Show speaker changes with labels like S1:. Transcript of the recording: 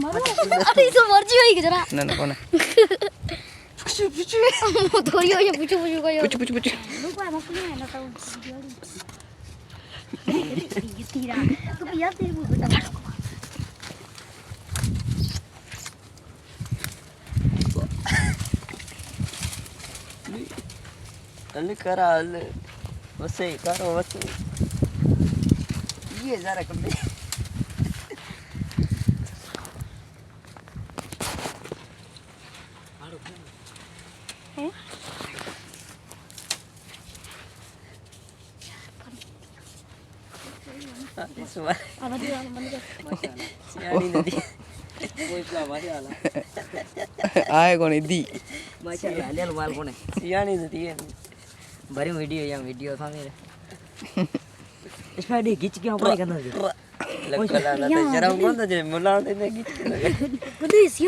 S1: अरे सो मर्जी होई जरा
S2: ना कोण
S1: थोड़ी हो ये पूछो
S2: पूछ
S1: रुको है मत नहीं ना तो ये तीरा तो यार तेरे को बता
S3: अल करा अल वसे करो वसे ये जरा कर दे
S1: हैं
S3: इस बार
S1: अब दिया मन के
S3: सियानी नदी कोई प्ला मारे आला
S2: आए कोणी दी
S3: माशाल्लाह ले माल कोने सियानी नदी है भरी वीडियो था मेरे इसमें दे खींच के ऊपर करना है लगता है जरा कौन था जे मुला ने खींच के